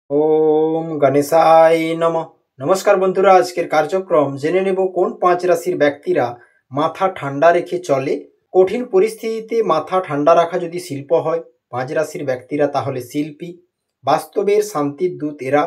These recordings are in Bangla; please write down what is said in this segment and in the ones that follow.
ওম গণেশায় নমঃ। নমস্কার বন্ধুরা, আজকের কার্যক্রম জেনে নেব কোন 5 রাশির ব্যক্তিরা মাথা ঠান্ডা রেখে চলে। কঠিন পরিস্থিতিতে মাথা ঠান্ডা রাখা যদি শিল্প হয়, 5 রাশির ব্যক্তিরা তাহলে শিল্পী। বাস্তবের শান্তির দূত এরা।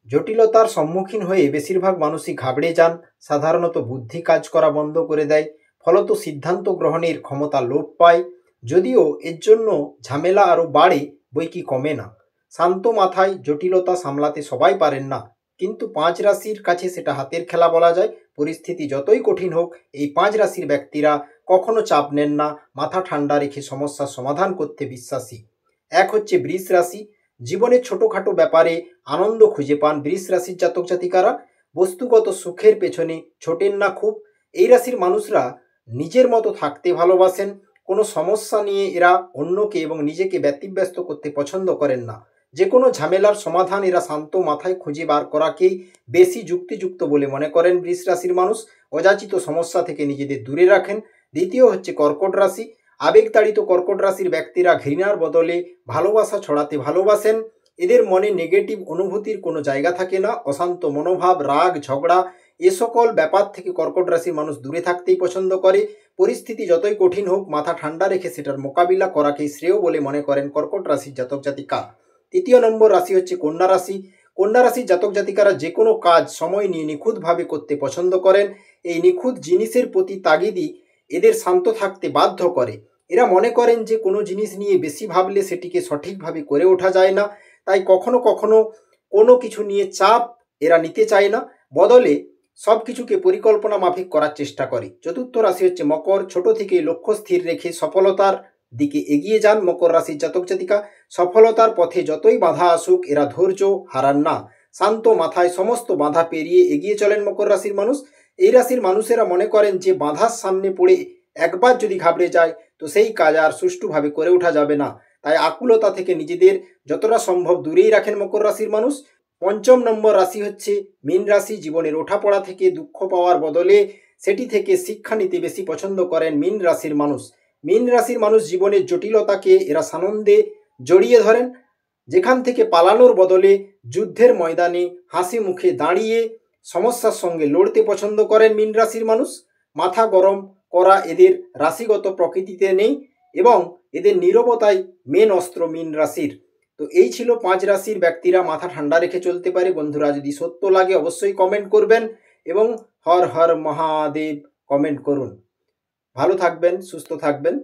জটিলতার সম্মুখীন হয়ে বেশিরভাগ মানুষই ঘাবড়ে যান, সাধারণত বুদ্ধি কাজ করা বন্ধ করে দেয়, ফলত সিদ্ধান্ত গ্রহণের ক্ষমতা লোপ পায়। যদিও এর জন্য ঝামেলা আরও বাড়ে, বই কি কমে না। শান্ত মাথায় জটিলতা সামলাতে সবাই পারেন না, কিন্তু 5 রাশির কাছে সেটা হাতের খেলা বলা যায়। পরিস্থিতি যতই কঠিন হোক, এই 5 রাশির ব্যক্তিরা কখনো চাপ নেন না, মাথা ঠান্ডা রেখে সমস্যার সমাধান করতে বিশ্বাসী। এক হচ্ছে বৃষ রাশি। জীবনের ছোটোখাটো ব্যাপারে আনন্দ খুঁজে পান বৃষ রাশির জাতক জাতিকারা। বস্তুগত সুখের পেছনে ছোটেন না খুব। এই রাশির মানুষরা নিজের মতো থাকতে ভালোবাসেন। কোনো সমস্যা নিয়ে এরা অন্যকে এবং নিজেকে ব্যতিব্যস্ত করতে পছন্দ করেন না। যে কোনো ঝামেলার সমাধান এরা শান্ত মাথায় খুঁজে বার করাকেই বেশি যুক্তিযুক্ত বলে মনে করেন বৃষ রাশির মানুষ। অযাচিত সমস্যা থেকে নিজেদের দূরে রাখেন। দ্বিতীয় হচ্ছে কর্কট রাশি। আবেগতাড়িত কর্কট রাশির ব্যক্তিরা ঘৃণার বদলে ভালোবাসা ছড়াতে ভালোবাসেন। এদের মনে নেগেটিভ অনুভূতির কোনো জায়গা থাকে না। অশান্ত মনোভাব, রাগ, ঝগড়া এ সকল ব্যাপার থেকে কর্কট রাশির মানুষ দূরে থাকতেই পছন্দ করে। পরিস্থিতি যতই কঠিন হোক, মাথা ঠান্ডা রেখে সেটার মোকাবিলা করাকেই শ্রেয় বলে মনে করেন কর্কট রাশির জাতক জাতিকা। তৃতীয় নম্বর রাশি হচ্ছে কন্যা রাশি। কন্যা রাশির জাতক জাতিকারা যে কোনো কাজ সময় নিয়ে নিখুঁতভাবে করতে পছন্দ করেন। এই নিখুঁত জিনিসের প্রতি তাগিদই এদের শান্ত থাকতে বাধ্য করে। এরা মনে করেন যে কোনো জিনিস নিয়ে বেশি ভাবলে সেটিকে সঠিকভাবে করে ওঠা যায় না। তাই কখনো কখনো কোনো কিছু নিয়ে চাপ এরা নিতে চায় না, বদলে সব কিছুকে পরিকল্পনা মাফিক করার চেষ্টা করে। চতুর্থ রাশি হচ্ছে মকর। ছোট থেকে লক্ষ্য স্থির রেখে সফলতার দিকে এগিয়ে যান মকর রাশির জাতক জাতিকা। সফলতার পথে যতই বাধা আসুক, এরা ধৈর্য হারান না। শান্ত মাথায় সমস্ত বাধা পেরিয়ে এগিয়ে চলেন মকর রাশির মানুষ। এই রাশির মানুষেরা মনে করেন যে বাধার সামনে পড়ে একবার যদি ঘাবড়ে যায়, তো সেই কাজ আর সুষ্ঠুভাবে করে ওঠা যাবে না। তাই আকুলতা থেকে নিজেদের যতটা সম্ভব দূরেই রাখেন মকর রাশির মানুষ। পঞ্চম নম্বর রাশি হচ্ছে মীন রাশি। জীবনের ওঠাপড়া থেকে দুঃখ পাওয়ার বদলে সেটি থেকে শিক্ষা নিতে বেশি পছন্দ করেন মীন রাশির মানুষ। মীন রাশির মানুষ জীবনের জটিলতাকে এরা সানন্দে জড়িয়ে ধরেন। যেখান থেকে পালানোর বদলে যুদ্ধের ময়দানে হাসি মুখে দাঁড়িয়ে সমস্যার সঙ্গে লড়তে পছন্দ করেন মীন রাশির মানুষ। মাথা গরম করা এদের রাশিগত প্রকৃতিতে নেই এবং এদের নীরবতাই মেন অস্ত্র মীন রাশির। তো এই ছিল 5 রাশির ব্যক্তিরা মাথা ঠান্ডা রেখে চলতে পারে। বন্ধুরা, যদি সত্য লাগে অবশ্যই কমেন্ট করবেন এবং হর হর মহাদেব কমেন্ট করুন। ভালো থাকবেন, সুস্থ থাকবেন।